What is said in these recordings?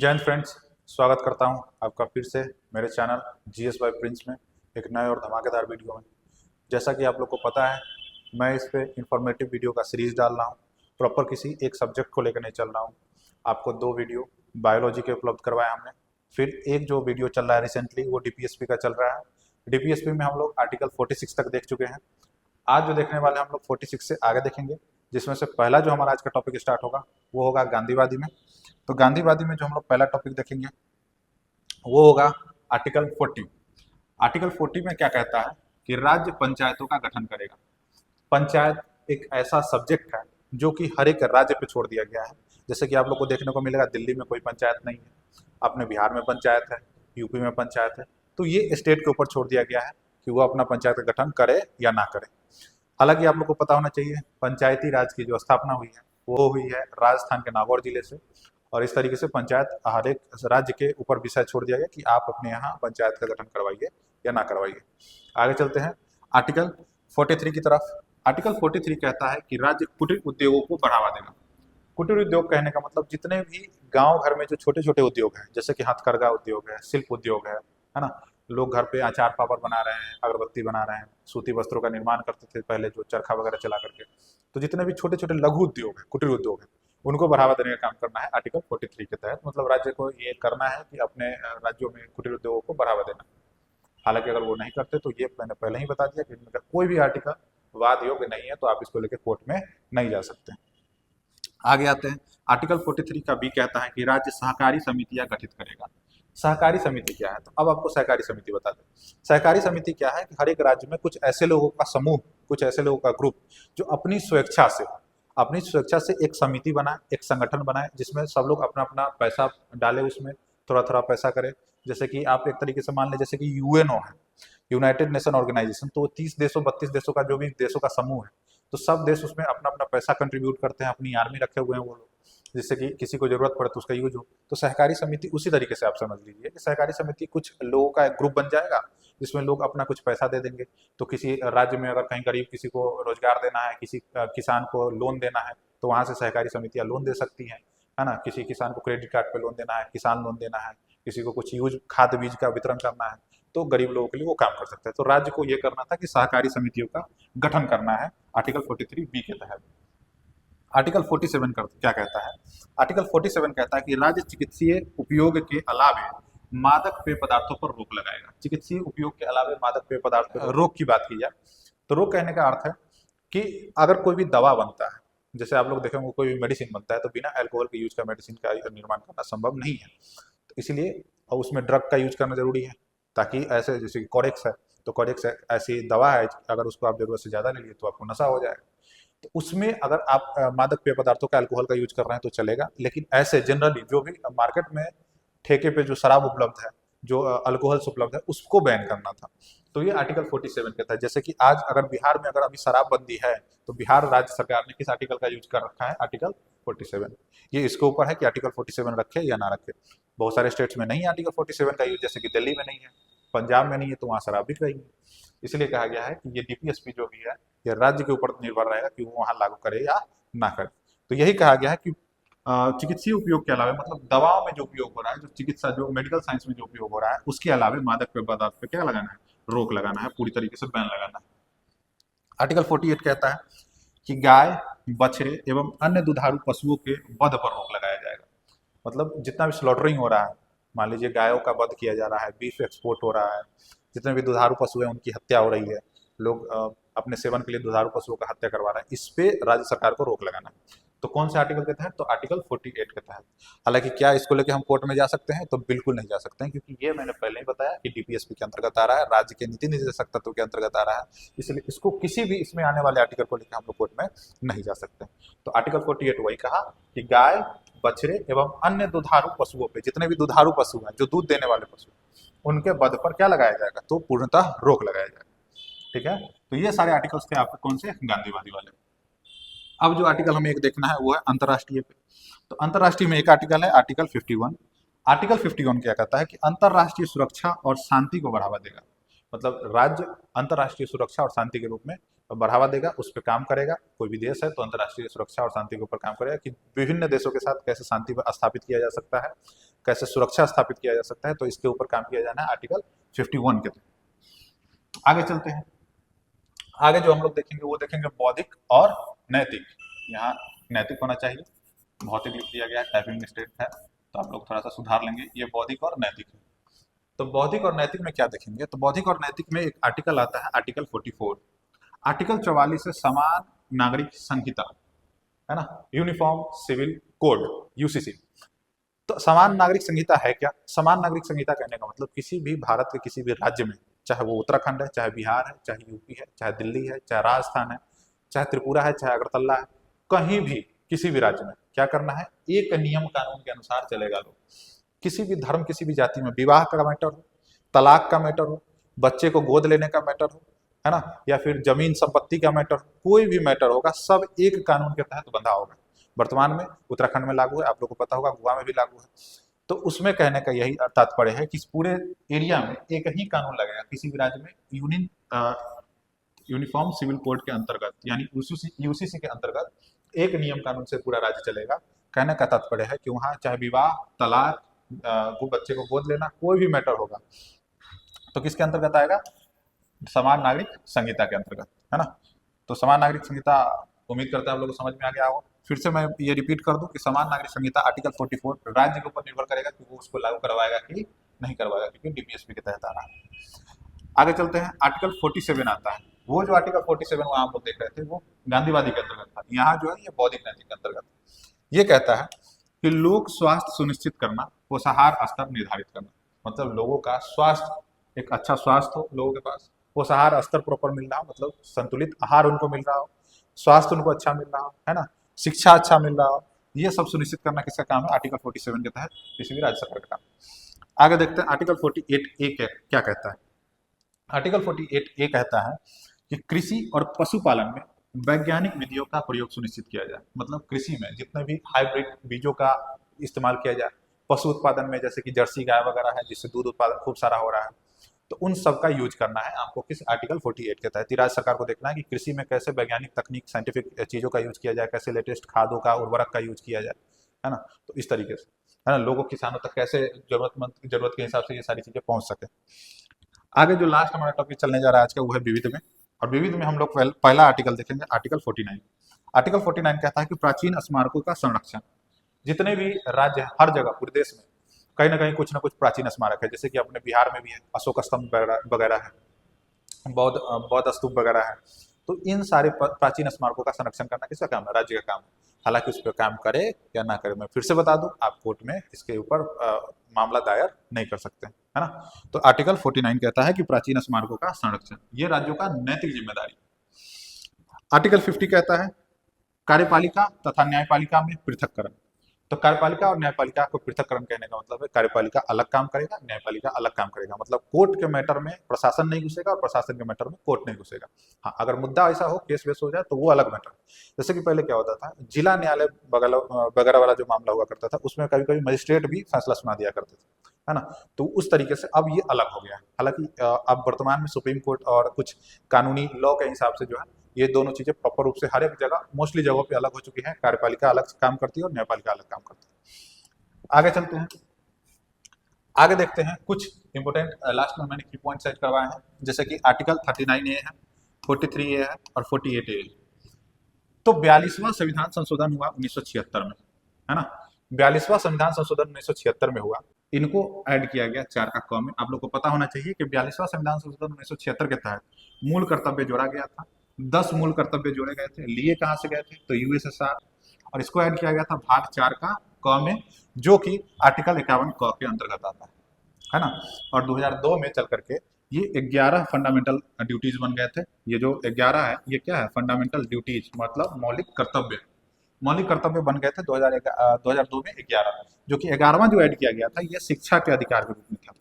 जय हिंद फ्रेंड्स। स्वागत करता हूं आपका फिर से मेरे चैनल जीएस बाय प्रिंस में एक नए और धमाकेदार वीडियो में। जैसा कि आप लोग को पता है, मैं इस पे इंफॉर्मेटिव वीडियो का सीरीज डाल रहा हूं। प्रॉपर किसी एक सब्जेक्ट को लेकर नहीं चल रहा हूं। आपको 2 वीडियो बायोलॉजी के उपलब्ध करवाए हमने, फिर एक जो वीडियो चल रहा है रिसेंटली वो डीपीएसपी का चल रहा है। डीपीएसपी में हम लोग आर्टिकल 46 तक देख चुके हैं। आज जो देखने वाले हैं हम लोग 46 से आगे देखेंगे, जिसमें से पहला जो हमारा आज का टॉपिक स्टार्ट होगा वो होगा गांधीवादी में। तो गांधीवादी में जो हम लोग पहला टॉपिक देखेंगे वो होगा आर्टिकल 40। आर्टिकल 40 में क्या कहता है कि राज्य पंचायतों का गठन करेगा। पंचायत एक ऐसा सब्जेक्ट है जो कि हर एक राज्य पे छोड़ दिया गया है। जैसे कि आप लोग को देखने को मिलेगा दिल्ली में कोई पंचायत नहीं है, अपने बिहार में पंचायत है, यूपी में पंचायत है। तो ये स्टेट के ऊपर छोड़ दिया गया है कि वो अपना पंचायत का गठन करे या ना करे। हालांकि आप लोग को पता होना चाहिए, पंचायती राज की जो स्थापना हुई है वो हुई है राजस्थान के नागौर जिले से। और इस तरीके से पंचायत हर एक राज्य के ऊपर विषय छोड़ दिया गया कि आप अपने यहाँ पंचायत का गठन करवाइए या ना करवाइए। आगे चलते हैं आर्टिकल 43 की तरफ। आर्टिकल 43 कहता है कि राज्य कुटीर उद्योगों को बढ़ावा देगा। कुटीर उद्योग कहने का मतलब जितने भी गांव घर में जो छोटे छोटे उद्योग हैं, जैसे कि हथकरघा उद्योग है, शिल्प उद्योग है ना। लोग घर पे अचार पापड़ बना रहे हैं, अगरबत्ती बना रहे हैं, सूती वस्त्रों का निर्माण करते थे पहले जो चरखा वगैरह चला करके। तो जितने भी छोटे छोटे लघु उद्योग है, कुटीर उद्योग है, उनको बढ़ावा देने का काम करना है आर्टिकल 43 के तहत। मतलब राज्य को ये करना है कि अपने राज्यों में कुटीर उद्योगों को बढ़ावा देना। हालांकि अगर वो नहीं करते तो ये मैंने पहले ही बता दिया कि इनका कोई भी आर्टिकल वाद योग्य नहीं है, तो आप इसको लेकर कोर्ट में नहीं जा सकते। आगे आते हैं, आर्टिकल 43 का बी कहता है कि राज्य सहकारी समितियां गठित करेगा। सहकारी समिति क्या है? तो अब आपको सहकारी समिति बता दें। सहकारी समिति क्या है कि हर एक राज्य में कुछ ऐसे लोगों का समूह, कुछ ऐसे लोगों का ग्रुप जो अपनी स्वेच्छा से एक समिति बनाए, एक संगठन बनाए, जिसमें सब लोग अपना अपना पैसा डाले, उसमें थोड़ा थोड़ा पैसा करे। जैसे कि आप एक तरीके से मान लें, जैसे कि यूएनओ है, यूनाइटेड नेशन ऑर्गेनाइजेशन, तो 30 देशों 32 देशों का जो भी देशों का समूह है, तो सब देश उसमें अपना अपना पैसा कंट्रीब्यूट करते हैं, अपनी आर्मी रखे हुए हैं वो लोग, जिससे कि किसी को जरूरत पड़े तो उसका यूज हो। तो सहकारी समिति उसी तरीके से आप समझ लीजिए कि सहकारी समिति कुछ लोगों का एक ग्रुप बन जाएगा, जिसमें लोग अपना कुछ पैसा दे देंगे। तो किसी राज्य में अगर कहीं गरीब किसी को रोजगार देना है, किसी किसान को लोन देना है, तो वहां से सहकारी समितियां लोन दे सकती हैं, है ना। किसी किसान को क्रेडिट कार्ड पे लोन देना है, किसान लोन देना है, किसी को कुछ यूज खाद बीज का वितरण करना है, तो गरीब लोगों के लिए वो काम कर सकता है। तो राज्य को ये करना था कि सहकारी समितियों का गठन करना है आर्टिकल 43 बी के तहत। आर्टिकल 47 क्या कहता है? आर्टिकल 47 कहता है कि राज्य चिकित्सीय उपयोग के अलावे मादक पेय पदार्थों पर रोक लगाएगा। चिकित्सीय उपयोग के अलावे मादक पेय पदार्थ पर रोक की बात की जाए तो रोक कहने का अर्थ है कि अगर कोई भी दवा बनता है, जैसे आप लोग देखेंगे कोई भी मेडिसिन बनता है, तो बिना अल्कोहल के यूज का मेडिसिन का निर्माण करना संभव नहीं है। तो इसलिए उसमें ड्रग का यूज करना जरूरी है, ताकि ऐसे जैसे कि कॉडेक्स है, तो कॉडेक्स ऐसी दवा है, अगर उसको आप जरूरत से ज्यादा ले लिए तो आपको नशा हो जाएगा। तो उसमें अगर आप मादक पेय पदार्थों का अल्कोहल का यूज कर रहे हैं तो चलेगा, लेकिन ऐसे जनरली जो भी मार्केट में ठेके पे जो शराब उपलब्ध है, जो अल्कोहल्स उपलब्ध है, उसको बैन करना था। तो ये आर्टिकल 47 कहता है। जैसे कि आज अगर बिहार में अगर अभी शराबबंदी है, तो बिहार राज्य सरकार ने किस आर्टिकल का यूज कर रखा है? आर्टिकल 47। ये इसके ऊपर है कि आर्टिकल 47 रखे या ना रखे। बहुत सारे स्टेट्स में नहीं है आर्टिकल 47 का यूज, जैसे कि दिल्ली में नहीं है, पंजाब में नहीं है, तो वहाँ शराब बिक रही है। इसलिए कहा गया है कि ये डीपीएसपी जो भी है, ये राज्य के ऊपर निर्भर रहेगा कि वो वहाँ लागू करे या ना करे। तो यही कहा गया है कि चिकित्सीय उपयोग के अलावा, मतलब दवाओं में जो उपयोग हो रहा है, जो चिकित्सा जो मेडिकल साइंस में जो उपयोग हो रहा है, उसके अलावा मादक पेय पदार्थ पे क्या लगाना है? रोक लगाना है, पूरी तरीके से बैन लगाना है। आर्टिकल 48 कहता है कि गाय, बछड़े एवं अन्य दुधारू पशुओं के वध पर रोक लगाया जाएगा। मतलब जितना भी स्लॉटरिंग हो रहा है, मान लीजिए गायों का वध किया जा रहा है, बीफ एक्सपोर्ट हो रहा है, जितने भी दुधारू पशु हैं उनकी हत्या हो रही है, लोग अपने सेवन के लिए दुधारू पशुओं का हत्या करवा रहे हैं, इस पे राज्य सरकार को रोक लगाना है। तो कौन से आर्टिकल के तहत? तो आर्टिकल 48 के तहत। हालांकि क्या इसको लेके हम कोर्ट में जा सकते हैं? तो बिल्कुल नहीं जा सकते हैं, क्योंकि ये मैंने पहले ही बताया कि डीपीएसपी के अंतर्गत आ रहा है, राज्य के नीति निर्देशक तत्व के अंतर्गत आ रहा है। इसलिए इसको किसी भी इसमें आने वाले आर्टिकल को लेकर हम लोग कोर्ट में नहीं जा सकते। तो आर्टिकल 48 वही कहा कि गाय, बछड़े एवं अन्य दुधारू पशुओं पे, जितने भी दुधारू पशु हैं, जो दूध देने वाले पशु, उनके वध पर क्या लगाया जाएगा? तो पूर्णतः रोक लगाया जाएगा। ठीक है, तो ये सारे आर्टिकल्स थे आपके कौन से? गांधीवादी वाले। अब जो आर्टिकल हमें एक देखना है वो है अंतर्राष्ट्रीय पे। तो अंतर्राष्ट्रीय में एक आर्टिकल है आर्टिकल 51। आर्टिकल 51 क्या कहता है कि अंतर्राष्ट्रीय सुरक्षा और शांति को बढ़ावा देगा। मतलब राज्य अंतर्राष्ट्रीय सुरक्षा और शांति के रूप में बढ़ावा देगा, उस पर काम करेगा। कोई भी देश है तो अंतर्राष्ट्रीय सुरक्षा और शांति के ऊपर काम करेगा कि विभिन्न देशों के साथ कैसे शांति स्थापित किया जा सकता है, कैसे सुरक्षा स्थापित किया जा सकता है, तो इसके ऊपर काम किया जाना है आर्टिकल 51 के तहत। आगे चलते हैं। आगे जो हम लोग देखेंगे वो देखेंगे बौद्धिक और नैतिक। यहाँ नैतिक होना चाहिए, भौतिक लिख दिया गया है, टाइपिंग मिस्टेक है तो आप लोग थोड़ा सा सुधार लेंगे। ये बौद्धिक और नैतिक है। तो बौद्धिक और नैतिक में क्या देखेंगे, तो बौद्धिक और नैतिक में एक आर्टिकल आता है आर्टिकल 44। आर्टिकल 44 से समान नागरिक संहिता, है ना, यूनिफॉर्म सिविल कोड, यूसीसी। तो समान नागरिक संहिता है क्या? समान नागरिक संहिता कहने का मतलब किसी भी भारत के किसी भी राज्य में, चाहे वो उत्तराखंड है, चाहे बिहार है, चाहे यूपी है, चाहे दिल्ली है, चाहे राजस्थान है, चाहे त्रिपुरा है, चाहे अगरतला है, कहीं भी किसी भी राज्य में क्या करना है, एक नियम कानून के अनुसार चलेगा लोग। किसी भी धर्म, किसी भी जाति में विवाह का मैटर हो, तलाक का मैटर हो, बच्चे को गोद लेने का मैटर हो, है ना, या फिर जमीन संपत्ति का मैटर, कोई भी मैटर होगा, सब एक कानून के तहत बंधा होगा। वर्तमान में उत्तराखंड में लागू है, आप लोगों को पता होगा गोवा में भी लागू है। तो उसमें कहने का यही तात्पर्य है कि इस पूरे एरिया में एक ही कानून लगेगा, किसी भी राज्य में यूनिफॉर्म सिविल कोड के अंतर्गत, यानी यूसीसी के अंतर्गत एक नियम कानून से पूरा राज्य चलेगा। कहने का तात्पर्य है कि वहाँ चाहे विवाह, तलाक, वो बच्चे को गोद लेना, कोई भी मैटर होगा तो किसके अंतर्गत आएगा? समान नागरिक संहिता के अंतर्गत, है ना। तो समान नागरिक संहिता, उम्मीद करता है आप लोगों को समझ में आ गया हो। फिर से मैं ये रिपीट कर दूं कि समान नागरिक संहिता आर्टिकल 44 राज्य के ऊपर निर्भर करेगा कि वो उसको लागू करवाएगा कि नहीं करवाएगा, क्योंकि डीपीएसपी के तहत आ रहा है। आगे चलते हैं। आर्टिकल 47 आता है। वो जो आर्टिकल 47 वहां आप लोग देख रहे थे वो गांधीवादी के अंतर्गत था। यहाँ जो है ये बौद्धिक नैतिक के अंतर्गत। ये कहता है कि लोक स्वास्थ्य सुनिश्चित करना, पोषाहार स्तर निर्धारित करना, मतलब लोगों का स्वास्थ्य, एक अच्छा स्वास्थ्य हो लोगों के पास, पोषाहार स्तर प्रॉपर मिल रहा हो, मतलब संतुलित आहार उनको मिल रहा हो, स्वास्थ्य उनको अच्छा मिल रहा हो, है ना, शिक्षा अच्छा मिल रहा हो, ये सब सुनिश्चित करना किसका काम है? आर्टिकल 47 के तहत किसी भी राज्य सरकार का काम। आगे देखते हैं आर्टिकल 48A क्या कहता है। आर्टिकल 48A कहता है कि कृषि और पशुपालन में वैज्ञानिक विधियों का प्रयोग सुनिश्चित किया जाए। मतलब कृषि में जितने भी हाइब्रिड बीजों का इस्तेमाल किया जाए, पशु उत्पादन में जैसे कि जर्सी गाय वगैरह है जिससे दूध उत्पादन खूब सारा हो रहा है, तो उन सब का यूज करना है आपको किस आर्टिकल 48 के तहत। राज्य सरकार को देखना है कि कृषि में कैसे वैज्ञानिक तकनीक, साइंटिफिक चीजों का यूज किया जाए, कैसे लेटेस्ट खादों का, उर्वरक का यूज किया जाए, है ना। तो इस तरीके से, है ना, लोगों किसानों तक कैसे जरूरत के हिसाब से ये सारी चीजें पहुंच सके। आगे जो लास्ट हमारा टॉपिक चलने जा रहा है आज का वो है विविध में। और विविध में हम लोग पहला आर्टिकल देखेंगे, आर्टिकल 49। आर्टिकल 49 कहता है कि प्राचीन स्मारकों का संरक्षण। जितने भी राज्य, हर जगह पूरे देश में कहीं ना कहीं कुछ ना कुछ प्राचीन स्मारक है, जैसे कि अपने बिहार में भी है, अशोक स्तंभ वगैरह है, बौद्ध स्तूप वगैरह है। तो इन सारे प्राचीन स्मारकों का संरक्षण करना किसका काम है? राज्य का काम है। हालांकि उस पर काम करे या ना करे, मैं फिर से बता दूं, आप कोर्ट में इसके ऊपर मामला दायर नहीं कर सकते, है ना। तो आर्टिकल 49 कहता है कि प्राचीन स्मारकों का संरक्षण ये राज्यों का नैतिक जिम्मेदारी। आर्टिकल 50 कहता है कार्यपालिका तथा न्यायपालिका में पृथककरण। तो कार्यपालिका और न्यायपालिका को पृथककरण कहने का मतलब है कार्यपालिका अलग काम करेगा, न्यायपालिका अलग काम करेगा। मतलब कोर्ट के मैटर में प्रशासन नहीं घुसेगा और प्रशासन के मैटर में कोर्ट नहीं घुसेगा। हाँ, अगर मुद्दा ऐसा हो, केस वेस हो जाए तो वो अलग मैटर। जैसे कि पहले क्या होता था, जिला न्यायालय वगैरह वाला जो मामला हुआ करता था उसमें कभी कभी मजिस्ट्रेट भी फैसला सुना दिया करते थे, है ना। तो उस तरीके से अब ये अलग हो गया है। हालांकि अब वर्तमान में सुप्रीम कोर्ट और कुछ कानूनी लॉ के हिसाब से जो है ये दोनों चीजें प्रॉपर रूप से हर एक जगह, मोस्टली जगहों पे अलग हो चुकी है। कार्यपालिका अलग काम करती है और न्यायपालिका अलग काम करती है। आगे चलते हैं। आगे देखते हैं कुछ इंपोर्टेंट, लास्ट में मैंने की पॉइंट सेट करवाए हैं, जैसे कि आर्टिकल 39A है, 43A है और 48A है। तो 42वां संविधान संशोधन हुआ 1976 में, है ना। 42वां संविधान संशोधन 1976 में हुआ। इनको ऐड किया गया 4 का क में। आप लोग को पता होना चाहिए कि 42वां संविधान संशोधन 1976 के तहत मूल कर्तव्य जोड़ा गया था। 10 मूल कर्तव्य जोड़े गए थे। लिए कहां से गए थे? तो यूएसएसआर। और इसको ऐड किया गया था भाग 4 का क में, जो कि आर्टिकल 51 क के अंतर्गत आता है ना। और 2002 में चल करके ये 11 फंडामेंटल ड्यूटीज बन गए थे। ये जो 11 है ये क्या है? फंडामेंटल ड्यूटीज, मतलब मौलिक कर्तव्य। मौलिक कर्तव्य बन गए थे 2002 में 11, जो कि 11वां जो ऐड किया गया था ये शिक्षा के अधिकार के रूप में था।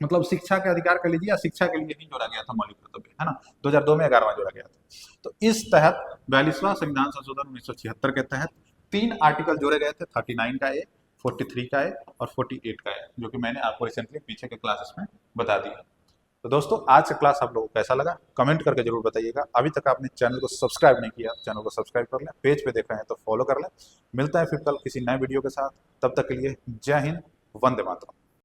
मतलब शिक्षा के अधिकार कर लीजिए या शिक्षा के लिए ही जोड़ा गया था मौलिक कर्तव्य, है ना। 2002 में 11वां जोड़ा गया था। तो इस तहत 42वां संविधान संशोधन 1976 के तहत 3 आर्टिकल जोड़े गए थे, 39 का ए, 43 का ए और 48 का ए, जो कि मैंने आपको रिसेंटली पीछे के क्लासेस में बता दिया। तो दोस्तों आज का क्लास आप लोगों को कैसा लगा कमेंट करके जरूर बताइएगा। अभी तक आपने चैनल को सब्सक्राइब नहीं किया, चैनल को सब्सक्राइब कर लें, पेज पे देख रहे हैं तो फॉलो कर लें। मिलता है फिर कल किसी नए वीडियो के साथ, तब तक के लिए जय हिंद, वंदे मातरम।